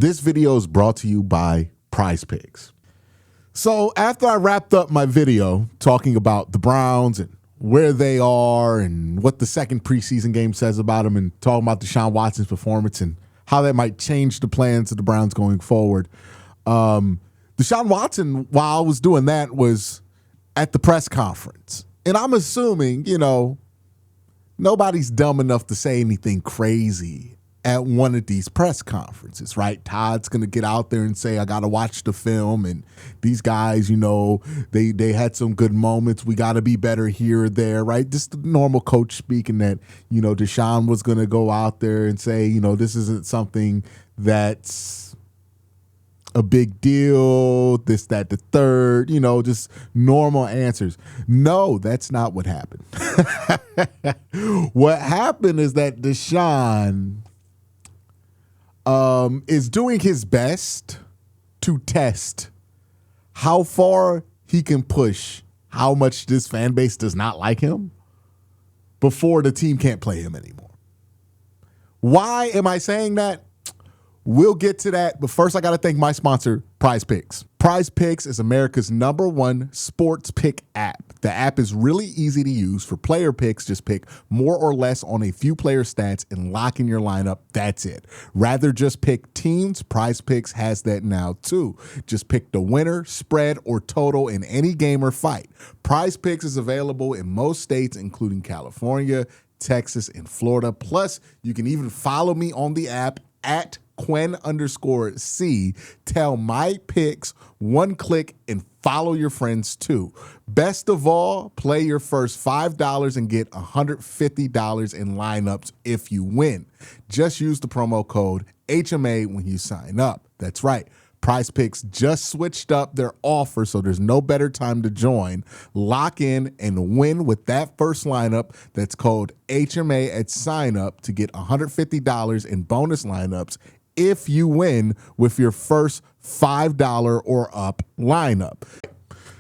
This video is brought to you by PrizePicks. So after I wrapped up my video talking about the Browns and where they are and what the second preseason game says about them and talking about Deshaun Watson's performance and how that might change the plans of the Browns going forward, Deshaun Watson, while I was doing that, was at the press conference. And I'm assuming, nobody's dumb enough to say anything crazy at one of these press conferences, right? Todd's going to get out there and say, I got to watch the film. And these guys, they had some good moments. We got to be better here or there, right? Just the normal coach speaking that, Deshaun was going to go out there and say, this isn't something that's a big deal, this, that, the third, just normal answers. No, that's not what happened. What happened is that Deshaun is doing his best to test how far he can push how much this fan base does not like him before the team can't play him anymore. Why am I saying that? We'll get to that, but first I got to thank my sponsor, PrizePicks. PrizePicks is America's #1 sports pick app. The app is really easy to use for player picks. Just pick more or less on a few player stats and lock in your lineup. That's it. Rather just pick teams, PrizePicks has that now too. Just pick the winner, spread, or total in any game or fight. PrizePicks is available in most states, including California, Texas, and Florida. Plus, you can even follow me on the app at Quen_C. Tell my picks, one click, and follow your friends too. Best of all, play your first $5 and get $150 in lineups if you win. Just use the promo code HMA when you sign up. That's right. PrizePicks just switched up their offer, so there's no better time to join. Lock in and win with that first lineup. That's code HMA at sign up to get $150 in bonus lineups if you win with your first $5 or up lineup.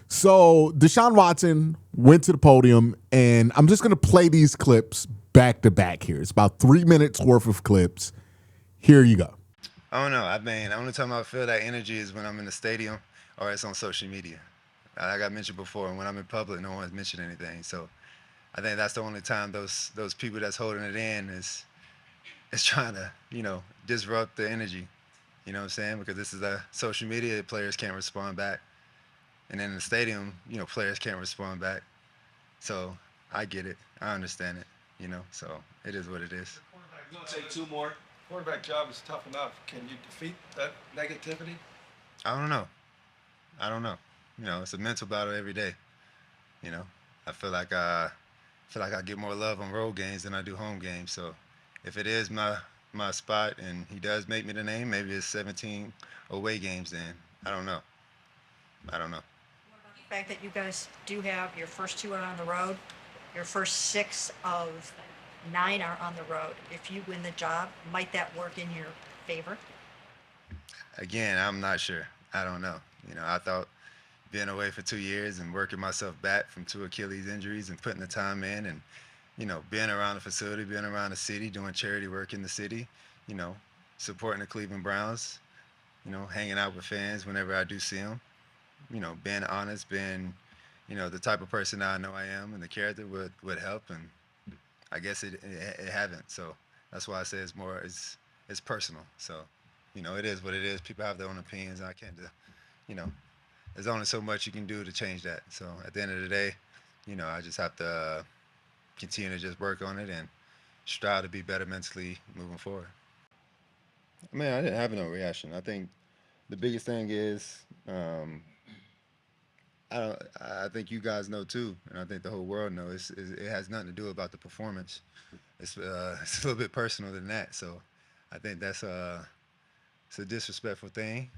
So Deshaun Watson went to the podium, and I'm just going to play these clips back to back here. It's about 3 minutes worth of clips. Here you go. I don't know. The only time I feel that energy is when I'm in the stadium or it's on social media. Like I mentioned before, when I'm in public, no one's mentioned anything. So I think that's the only time those people that's holding it in is trying to, disrupt the energy. You know what I'm saying? Because this is a social media, players can't respond back. And then in the stadium, players can't respond back. So I get it. I understand it, so it is what it is. You'll take two more. Quarterback job is tough enough. Can you defeat that negativity? I don't know. It's a mental battle every day. I feel like I get more love on road games than I do home games. So if it is my spot and he does make me the name, maybe it's 17 away games then. I don't know. What about the fact that you guys do have your first 2 are on the road, your first 6 of 9 are on the road? If you win the job, might that work in your favor? Again, I'm not sure. I don't know. I thought being away for 2 years and working myself back from 2 Achilles injuries and putting the time in and, being around the facility, being around the city, doing charity work in the city, supporting the Cleveland Browns, hanging out with fans whenever I do see them, being honest, being, the type of person that I know I am and the character would help. And I guess it haven't. So that's why I say it's personal. So, it is what it is. People have their own opinions. I can't do, there's only so much you can do to change that. So at the end of the day, I just have to continue to just work on it and strive to be better mentally moving forward. I didn't have no reaction. I think the biggest thing is, I think you guys know too, and I think the whole world knows. It has nothing to do about the performance. It's a little bit personal than that. So, I think it's a disrespectful thing.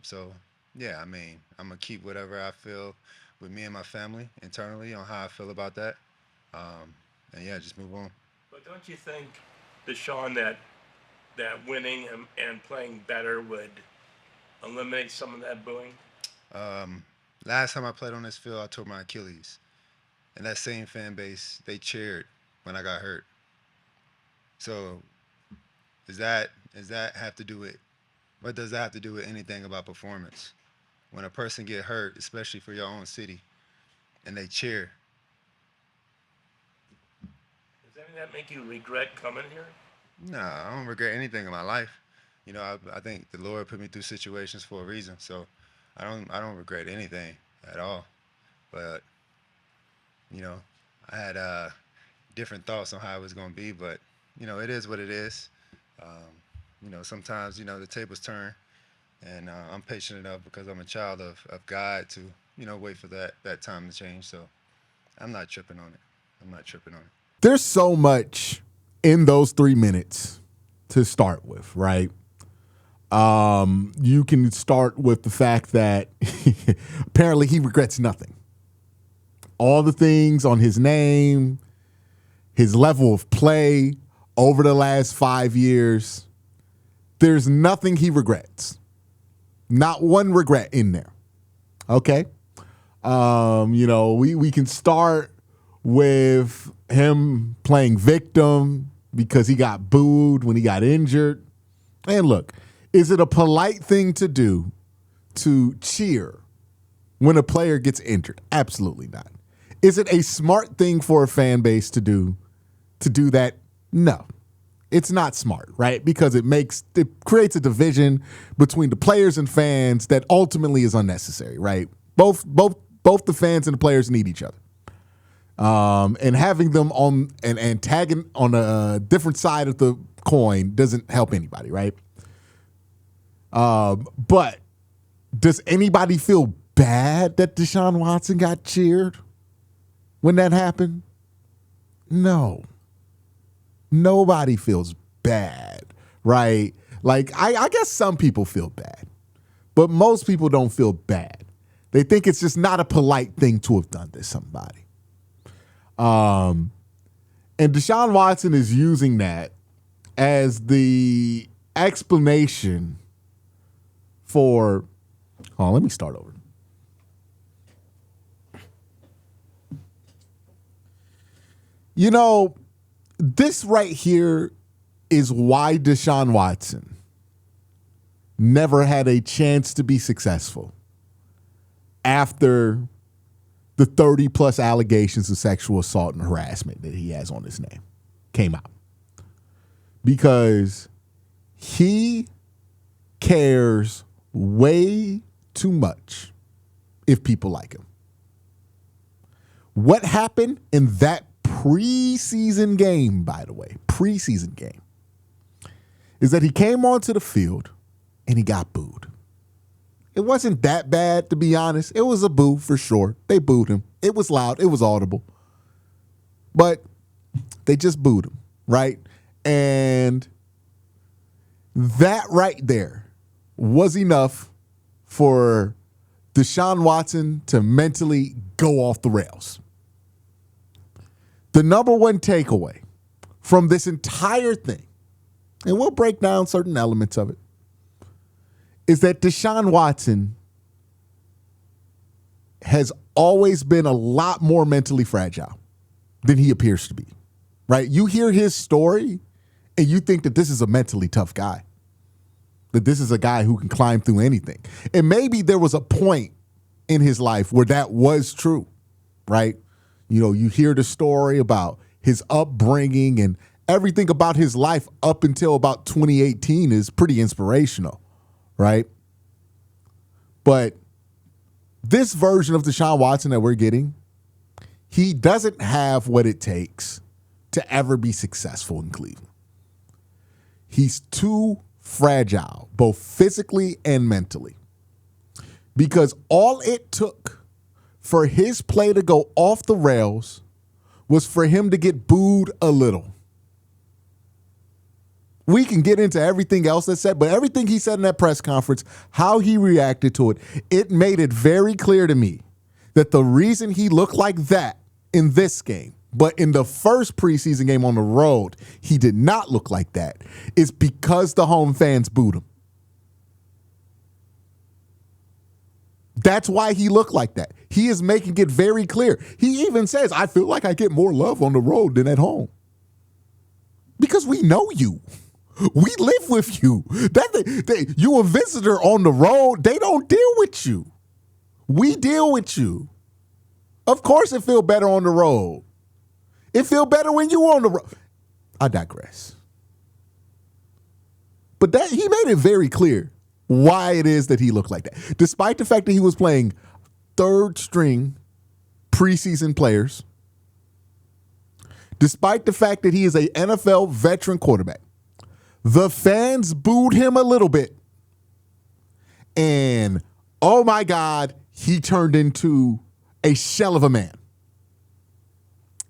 So, yeah, I'm gonna keep whatever I feel with me and my family internally on how I feel about that, and yeah, just move on. But don't you think, Deshaun, that winning and playing better would eliminate some of that booing? Last time I played on this field, I tore my Achilles. And that same fan base, they cheered when I got hurt. So does that have to do with What does that have to do with anything about performance? When a person get hurt, especially for your own city, and they cheer, Does any of that make you regret coming here? no, I don't regret anything in my life. I think the Lord put me through situations for a reason, so I don't regret anything at all. But you know, I had different thoughts on how it was going to be, but it is what it is. Um, sometimes the tables turn, and I'm patient enough because I'm a child of God to wait for that time to change. So I'm not tripping on it. I'm not tripping on it. There's so much in those 3 minutes to start with, right? You can start with the fact that apparently he regrets nothing. All the things on his name, his level of play over the last 5 years, there's nothing he regrets. Not one regret in there. Okay? We can start with him playing victim because he got booed when he got injured. And look, is it a polite thing to do to cheer when a player gets injured? Absolutely not. Is it a smart thing for a fan base to do that? No. It's not smart, right? Because it creates a division between the players and fans that ultimately is unnecessary, right? Both the fans and the players need each other. And having them on and tagging on a different side of the coin doesn't help anybody, right? But does anybody feel bad that Deshaun Watson got cheered when that happened? No. Nobody feels bad, right? Like, I guess some people feel bad, but most people don't feel bad. They think it's just not a polite thing to have done to somebody. And Deshaun Watson is using that as the explanation for, let me start over. This right here is why Deshaun Watson never had a chance to be successful after the 30-plus allegations of sexual assault and harassment that he has on his name came out. Because he cares way too much if people like him. What happened in that preseason game, by the way, is that he came onto the field and he got booed. It wasn't that bad, to be honest. It was a boo for sure. They booed him. It was loud. It was audible. But they just booed him, right? And that right there was enough for Deshaun Watson to mentally go off the rails. The number one takeaway from this entire thing, and we'll break down certain elements of it, is that Deshaun Watson has always been a lot more mentally fragile than he appears to be, right? You hear his story and you think that this is a mentally tough guy, that this is a guy who can climb through anything. And maybe there was a point in his life where that was true, right? You hear the story about his upbringing and everything about his life up until about 2018 is pretty inspirational, right? But this version of Deshaun Watson that we're getting, he doesn't have what it takes to ever be successful in Cleveland. He's too fragile, both physically and mentally. Because all it took for his play to go off the rails was for him to get booed a little. We can get into everything else that's said, but everything he said in that press conference, how he reacted to it, it made it very clear to me that the reason he looked like that in this game, but in the first preseason game on the road, he did not look like that, is because the home fans booed him. That's why he looked like that. He is making it very clear. He even says, I feel like I get more love on the road than at home. Because we know you. We live with you. You a visitor on the road. They don't deal with you. We deal with you. Of course it feel better on the road. It feel better when you on the road. I digress. But he made it very clear why it is that he looked like that. Despite the fact that he was playing third string preseason players, despite the fact that he is a NFL veteran quarterback, the fans booed him a little bit. And, oh my God, he turned into a shell of a man.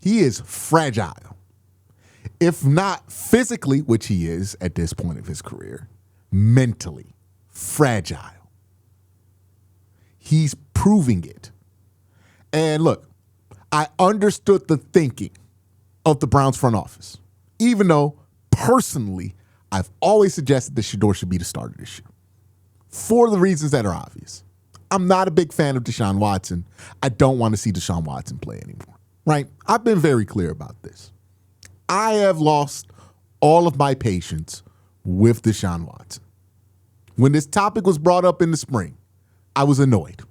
He is fragile. If not physically, which he is at this point of his career, mentally fragile. He's proving it. And look, I understood the thinking of the Browns front office, even though personally, I've always suggested that Shedeur should be the starter this year for the reasons that are obvious. I'm not a big fan of Deshaun Watson. I don't want to see Deshaun Watson play anymore, right? I've been very clear about this. I have lost all of my patience with Deshaun Watson. When this topic was brought up in the spring, I was annoyed.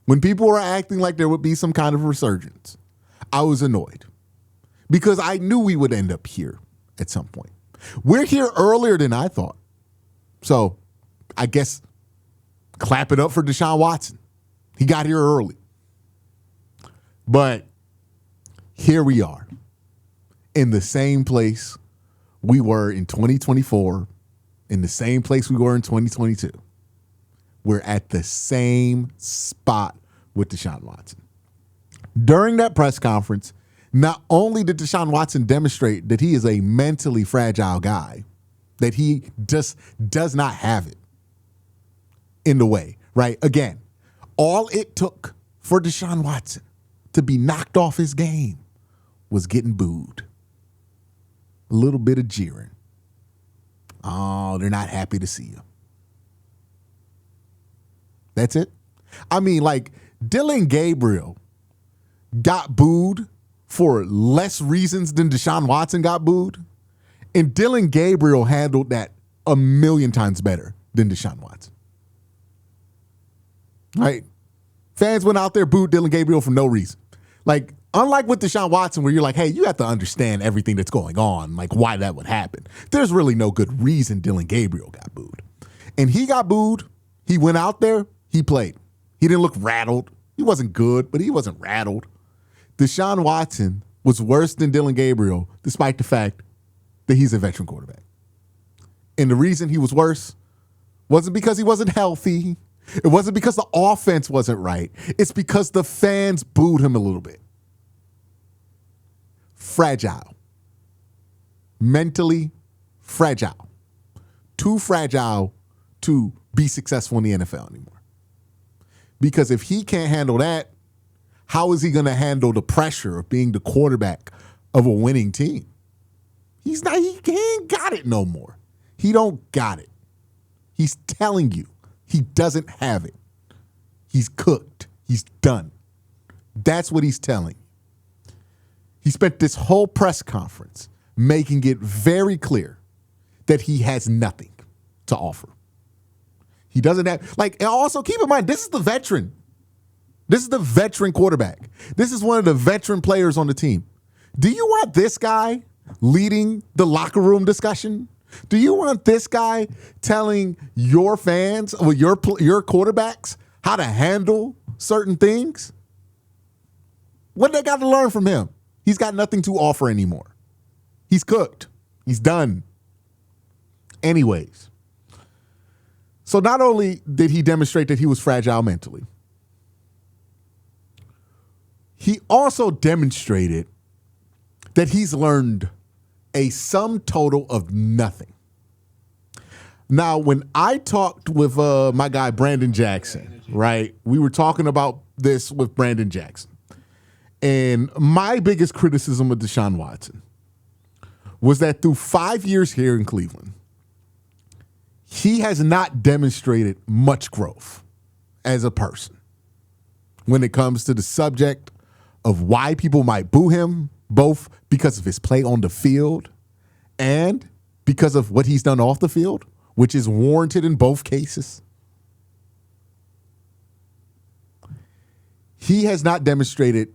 When people were acting like there would be some kind of resurgence, I was annoyed because I knew we would end up here at some point. We're here earlier than I thought. So I guess clap it up for Deshaun Watson. He got here early. But here we are in the same place we were in 2024, in the same place we were in 2022. We're at the same spot with Deshaun Watson. During that press conference, not only did Deshaun Watson demonstrate that he is a mentally fragile guy, that he just does not have it in the way, right? Again, all it took for Deshaun Watson to be knocked off his game was getting booed. A little bit of jeering. Oh, they're not happy to see you. That's it. I mean, like, Dylan Gabriel got booed for less reasons than Deshaun Watson got booed. And Dylan Gabriel handled that a million times better than Deshaun Watson. Right? Fans went out there, booed Dylan Gabriel for no reason. Like, unlike with Deshaun Watson, where you're like, hey, you have to understand everything that's going on, like why that would happen. There's really no good reason Dylan Gabriel got booed. And he got booed. He went out there. He played. He didn't look rattled. He wasn't good, but he wasn't rattled. Deshaun Watson was worse than Dylan Gabriel, despite the fact that he's a veteran quarterback. And the reason he was worse wasn't because he wasn't healthy. It wasn't because the offense wasn't right. It's because the fans booed him a little bit. Fragile. Mentally fragile. Too fragile to be successful in the NFL anymore. Because if he can't handle that, how is he going to handle the pressure of being the quarterback of a winning team? He ain't got it no more. He don't got it. He's telling you he doesn't have it. He's cooked. He's done. That's what he's telling you. He spent this whole press conference making it very clear that he has nothing to offer. He doesn't have, like, and also keep in mind, this is the veteran. This is the veteran quarterback. This is one of the veteran players on the team. Do you want this guy leading the locker room discussion? Do you want this guy telling your fans or your quarterbacks how to handle certain things? What they got to learn from him? He's got nothing to offer anymore. He's cooked. He's done. Anyways. So not only did he demonstrate that he was fragile mentally, he also demonstrated that he's learned a sum total of nothing. Now, when I talked with my guy, Brandon Jackson, right, we were talking about this with Brandon Jackson. And my biggest criticism of Deshaun Watson was that through 5 years here in Cleveland, he has not demonstrated much growth as a person when it comes to the subject of why people might boo him, both because of his play on the field and because of what he's done off the field, which is warranted in both cases. He has not demonstrated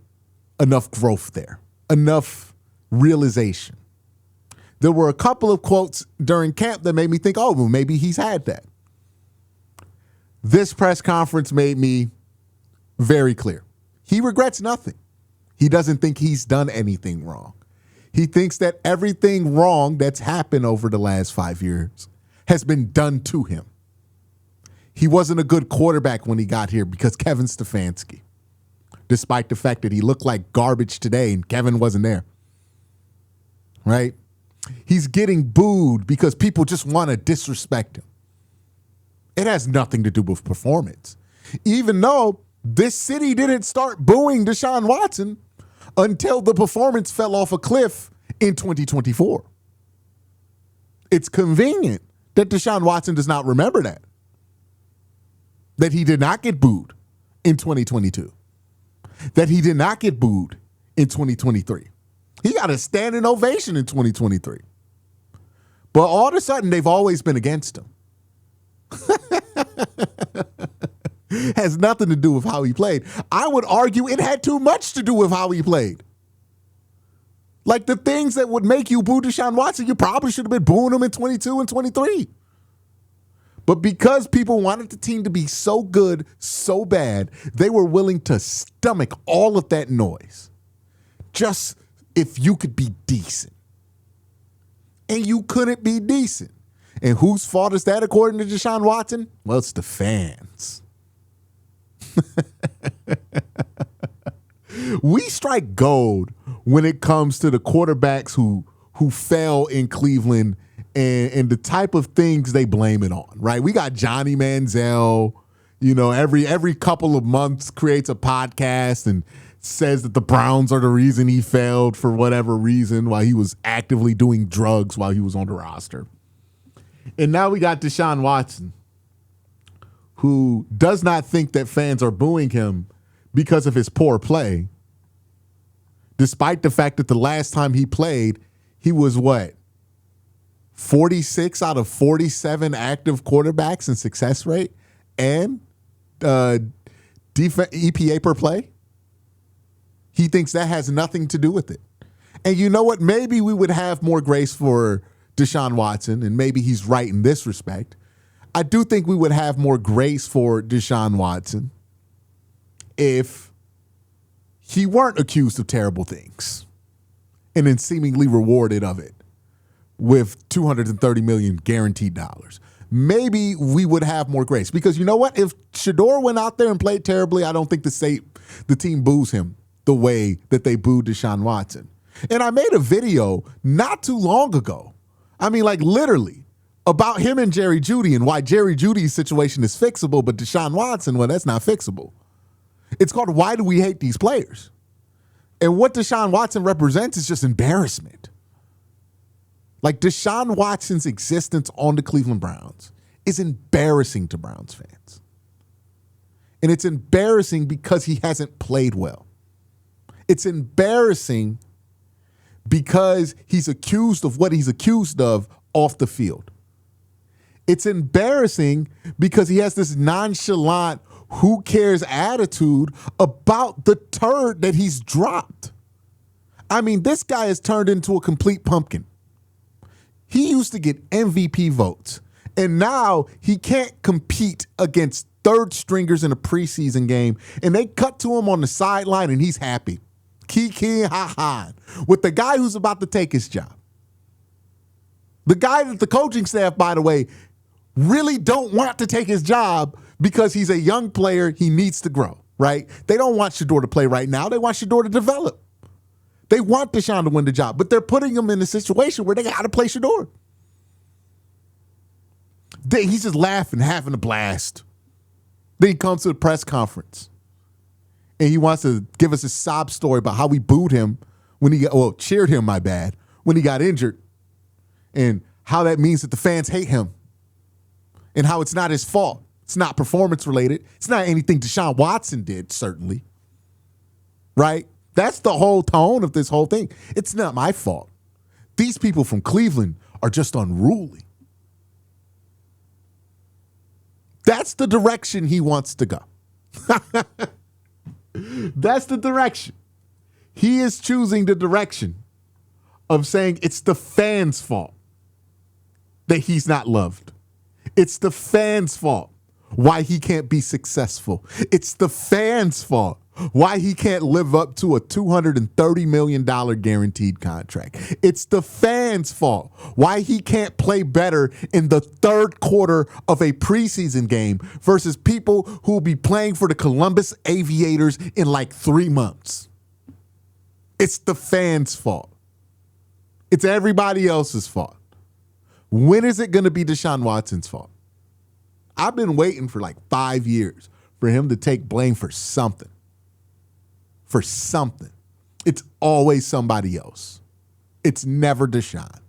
enough growth there, enough realization. There were a couple of quotes during camp that made me think, oh, well, maybe he's had that. This press conference made me very clear. He regrets nothing. He doesn't think he's done anything wrong. He thinks that everything wrong that's happened over the last 5 years has been done to him. He wasn't a good quarterback when he got here because Kevin Stefanski, despite the fact that he looked like garbage today and Kevin wasn't there. Right? He's getting booed because people just want to disrespect him. It has nothing to do with performance. Even though this city didn't start booing Deshaun Watson until the performance fell off a cliff in 2024. It's convenient that Deshaun Watson does not remember that he did not get booed in 2022, that he did not get booed in 2023. He got a standing ovation in 2023. But all of a sudden, they've always been against him. Has nothing to do with how he played. I would argue it had too much to do with how he played. Like the things that would make you boo Deshaun Watson, you probably should have been booing him in 22 and 23. But because people wanted the team to be so good, so bad, they were willing to stomach all of that noise. Just if you could be decent. And you couldn't be decent. And whose fault is that according to Deshaun Watson? Well, it's the fans. We strike gold when it comes to the quarterbacks who fell in Cleveland and the type of things they blame it on, right? We got Johnny Manziel, every couple of months creates a podcast and says that the Browns are the reason he failed for whatever reason while he was actively doing drugs while he was on the roster. And now we got Deshaun Watson, who does not think that fans are booing him because of his poor play, despite the fact that the last time he played, he was 46 out of 47 active quarterbacks in success rate and EPA per play. He thinks that has nothing to do with it. And you know what? Maybe we would have more grace for Deshaun Watson, and maybe he's right in this respect. I do think we would have more grace for Deshaun Watson if he weren't accused of terrible things and then seemingly rewarded of it with $230 million guaranteed dollars. Maybe we would have more grace because you know what? If Shedeur went out there and played terribly, I don't think the team boos him the way that they booed Deshaun Watson. And I made a video not too long ago. I mean, like literally about him and Jerry Jeudy and why Jerry Jeudy's situation is fixable, but Deshaun Watson, well, that's not fixable. It's called Why Do We Hate These Players? And what Deshaun Watson represents is just embarrassment. Like Deshaun Watson's existence on the Cleveland Browns is embarrassing to Browns fans. And it's embarrassing because he hasn't played well. It's embarrassing because he's accused of what he's accused of off the field. It's embarrassing because he has this nonchalant, who cares attitude about the turd that he's dropped. I mean, this guy has turned into a complete pumpkin. He used to get MVP votes, and now he can't compete against third stringers in a preseason game, and they cut to him on the sideline, and he's happy. Kiki ha-ha with the guy who's about to take his job. The guy that the coaching staff, by the way, really don't want to take his job because he's a young player. He needs to grow, right? They don't want Shedeur to play right now. They want Shedeur to develop. They want Deshaun to win the job, but they're putting him in a situation where they got to play Shedeur. He's just laughing, having a blast. Then he comes to the press conference. And he wants to give us a sob story about how we booed him cheered him, when he got injured. And how that means that the fans hate him. And how it's not his fault. It's not performance related. It's not anything Deshaun Watson did, certainly. Right? That's the whole tone of this whole thing. It's not my fault. These people from Cleveland are are just unruly. That's the direction he wants to go. That's the direction. He is choosing the direction of saying it's the fans' fault that he's not loved. It's the fans' fault why he can't be successful. It's the fans' fault why he can't live up to a $230 million guaranteed contract. It's the fans' fault why he can't play better in the third quarter of a preseason game versus people who will be playing for the Columbus Aviators in like 3 months. It's the fans' fault. It's everybody else's fault. When is it going to be Deshaun Watson's fault? I've been waiting for like 5 years for him to take blame for something. For something. It's always somebody else. It's never Deshaun.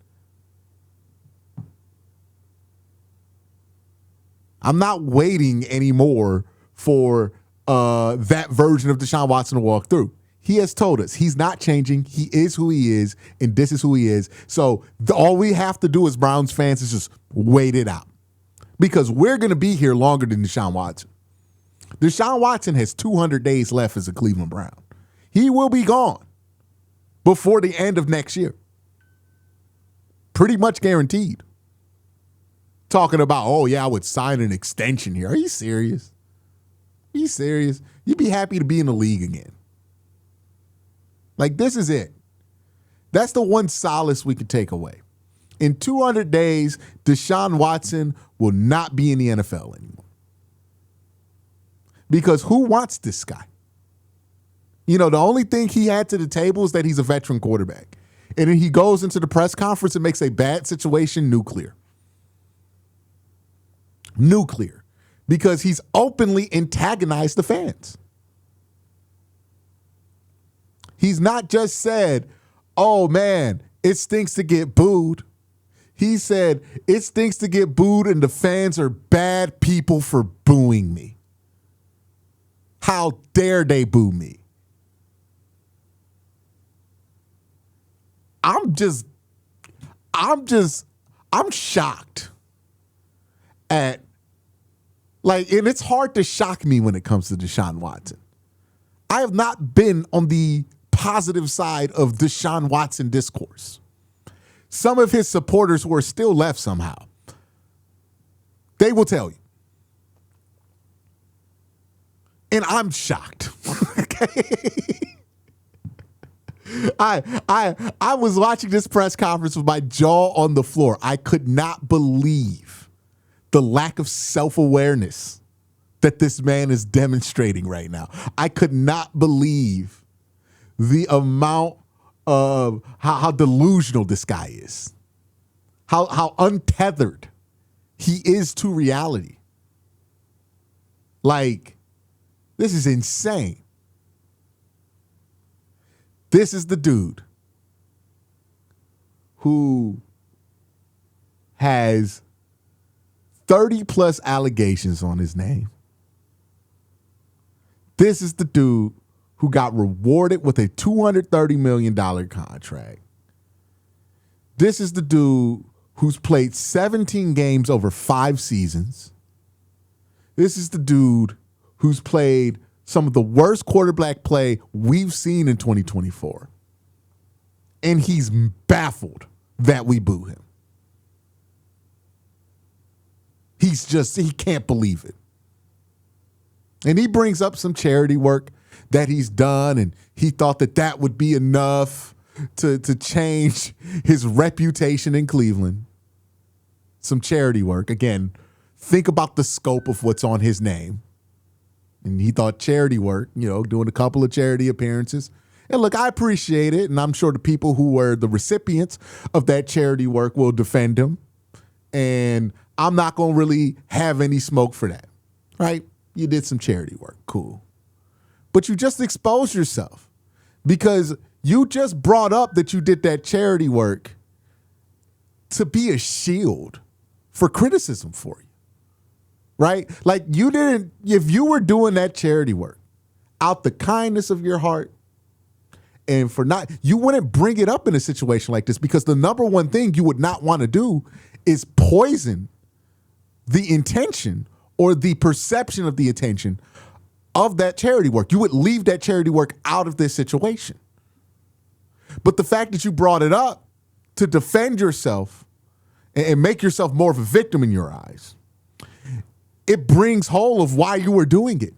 I'm not waiting anymore for that version of Deshaun Watson to walk through. He has told us he's not changing. He is who he is, and this is who he is. So all we have to do as Browns fans is just wait it out. Because we're going to be here longer than Deshaun Watson. Deshaun Watson has 200 days left as a Cleveland Brown. He will be gone before the end of next year. Pretty much guaranteed. Talking about, oh, yeah, I would sign an extension here. Are you serious? Are you serious? You'd be happy to be in the league again. Like, this is it. That's the one solace we could take away. In 200 days, Deshaun Watson will not be in the NFL anymore. Because who wants this guy? You know, the only thing he had to the table is that he's a veteran quarterback. And then he goes into the press conference and makes a bad situation nuclear. Nuclear. Because he's openly antagonized the fans. He's not just said, oh, man, it stinks to get booed. He said, it stinks to get booed and the fans are bad people for booing me. How dare they boo me? I'm shocked at, like, and it's hard to shock me when it comes to Deshaun Watson. I have not been on the positive side of Deshaun Watson discourse. Some of his supporters who are still left somehow, they will tell you. And I'm shocked. Okay. I was watching this press conference with my jaw on the floor. I could not believe the lack of self-awareness that this man is demonstrating right now. I could not believe the amount of how delusional this guy is, how untethered he is to reality. Like, this is insane. This is the dude who has 30 plus allegations on his name. This is the dude who got rewarded with a $230 million contract. This is the dude who's played 17 games over 5 seasons. This is the dude who's played some of the worst quarterback play we've seen in 2024. And he's baffled that we boo him. He can't believe it. And he brings up some charity work that he's done, and he thought that would be enough to change his reputation in Cleveland. Some charity work. Again, think about the scope of what's on his name. And he thought charity work, doing a couple of charity appearances. And look, I appreciate it, and I'm sure the people who were the recipients of that charity work will defend him. And I'm not going to really have any smoke for that, right? You did some charity work. Cool. But you just exposed yourself because you just brought up that you did that charity work to be a shield for criticism for you, right? Like, you didn't, if you were doing that charity work out the kindness of your heart and for not, you wouldn't bring it up in a situation like this, because the number one thing you would not want to do is poison the intention or the perception of the intention of that charity work. You would leave that charity work out of this situation. But the fact that you brought it up to defend yourself and make yourself more of a victim in your eyes, it brings whole of why you were doing it.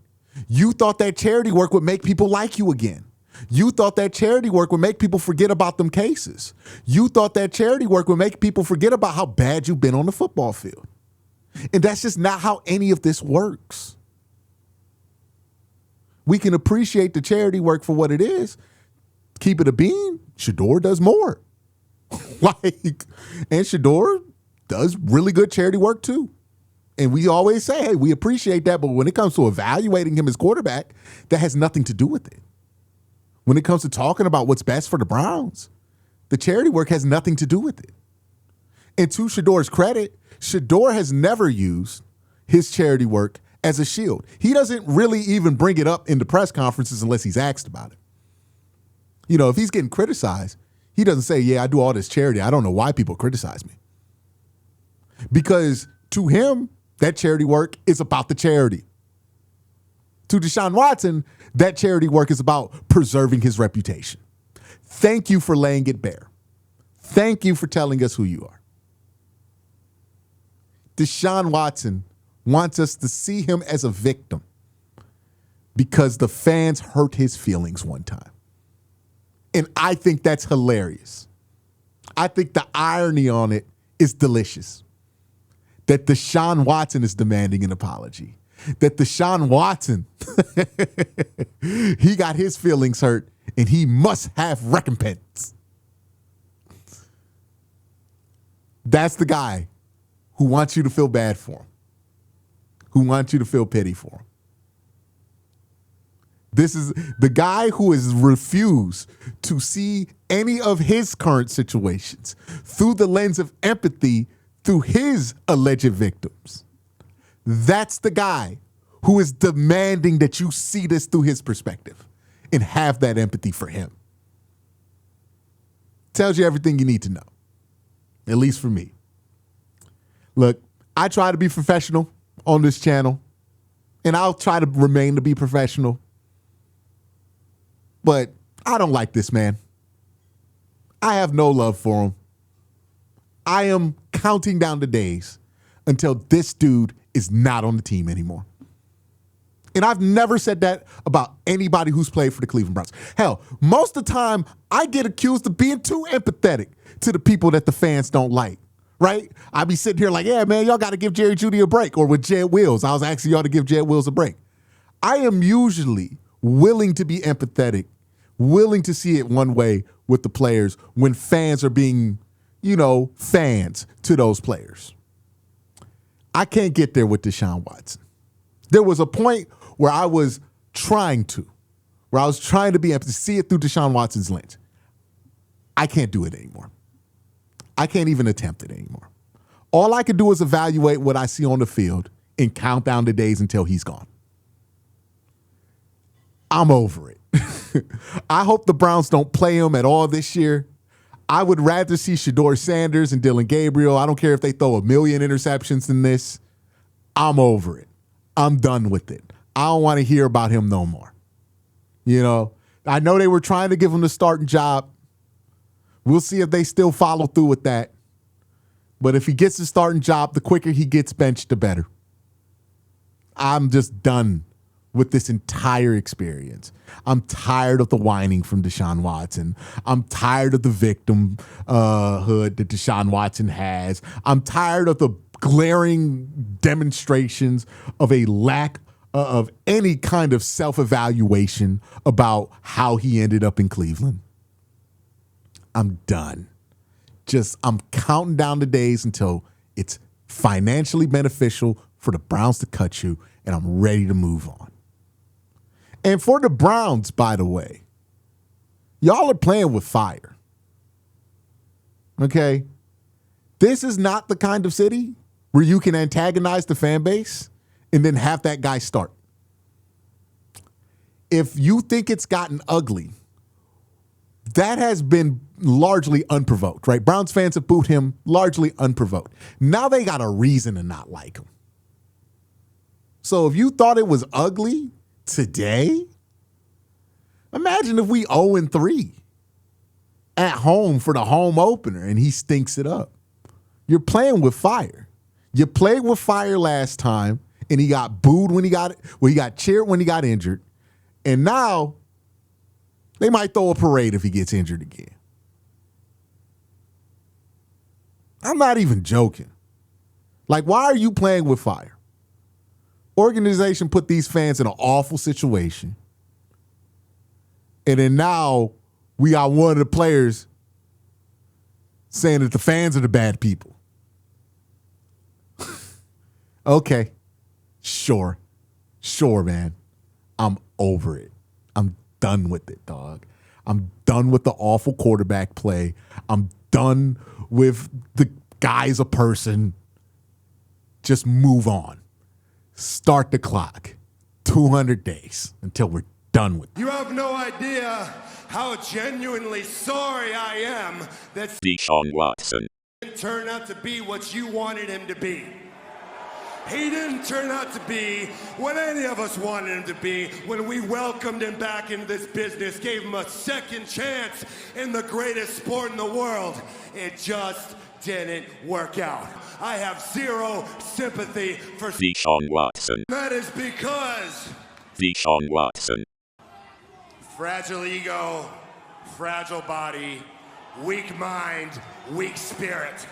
You thought that charity work would make people like you again. You thought that charity work would make people forget about them cases. You thought that charity work would make people forget about how bad you've been on the football field. And that's just not how any of this works. We can appreciate the charity work for what it is. Keep it a bean. Shador does more. And Shador does really good charity work too. And we always say, hey, we appreciate that. But when it comes to evaluating him as quarterback, that has nothing to do with it. When it comes to talking about what's best for the Browns, the charity work has nothing to do with it. And to Shador's credit, Shador has never used his charity work as a shield. He doesn't really even bring it up in the press conferences unless he's asked about it. You know, if he's getting criticized, he doesn't say, yeah, I do all this charity. I don't know why people criticize me. Because to him, that charity work is about the charity. To Deshaun Watson, that charity work is about preserving his reputation. Thank you for laying it bare. Thank you for telling us who you are. Deshaun Watson wants us to see him as a victim because the fans hurt his feelings one time. And I think that's hilarious. I think the irony on it is delicious. That Deshaun Watson is demanding an apology. That Deshaun Watson, he got his feelings hurt and he must have recompense. That's the guy who wants you to feel bad for him, who wants you to feel pity for him. This is the guy who has refused to see any of his current situations through the lens of empathy through his alleged victims. That's the guy who is demanding that you see this through his perspective and have that empathy for him. Tells you everything you need to know, at least for me. Look, I try to be professional on this channel, and I'll try to remain to be professional. But I don't like this man. I have no love for him. I am counting down the days until this dude is not on the team anymore. And I've never said that about anybody who's played for the Cleveland Browns. Hell, most of the time, I get accused of being too empathetic to the people that the fans don't like, right? I be sitting here like, yeah, man, y'all got to give Jerry Jeudy a break. Or with Jed Wills, I was asking y'all to give Jed Wills a break. I am usually willing to be empathetic, willing to see it one way with the players when fans are being, fans to those players. I can't get there with Deshaun Watson. There was a point where I was trying to be empathetic, see it through Deshaun Watson's lens. I can't do it anymore. I can't even attempt it anymore. All I can do is evaluate what I see on the field and count down the days until he's gone. I'm over it. I hope the Browns don't play him at all this year. I would rather see Shador Sanders and Dylan Gabriel. I don't care if they throw 1 million interceptions in this. I'm over it. I'm done with it. I don't want to hear about him no more. I know they were trying to give him the starting job. We'll see if they still follow through with that. But if he gets the starting job, the quicker he gets benched, the better. I'm just done with this entire experience. I'm tired of the whining from Deshaun Watson. I'm tired of the victimhood that Deshaun Watson has. I'm tired of the glaring demonstrations of a lack of any kind of self-evaluation about how he ended up in Cleveland. I'm done. I'm counting down the days until it's financially beneficial for the Browns to cut you, and I'm ready to move on. And for the Browns, by the way, y'all are playing with fire. Okay? This is not the kind of city where you can antagonize the fan base and then have that guy start. If you think it's gotten ugly That has been largely unprovoked, right? Browns fans have booed him largely unprovoked. Now they got a reason to not like him. So if you thought it was ugly today, imagine if we 0-3 at home for the home opener and he stinks it up. You're playing with fire. You played with fire last time and he got booed when he got cheered when he got injured. And now they might throw a parade if he gets injured again. I'm not even joking. Like, why are you playing with fire? Organization put these fans in an awful situation. And then now we got one of the players saying that the fans are the bad people. Okay. Sure, man. I'm over it. I'm done with it, dog. I'm done with the awful quarterback play. I'm done with the guy's a person. Just move on. Start the clock. 200 days until we're done with it. You have no idea how genuinely sorry I am that Deshaun Watson didn't turn out to be what you wanted him to be. He didn't turn out to be what any of us wanted him to be when we welcomed him back into this business, gave him a second chance in the greatest sport in the world. It just didn't work out. I have zero sympathy for Deshaun Watson. That is because Deshaun Watson. fragile ego, fragile body, weak mind, weak spirit.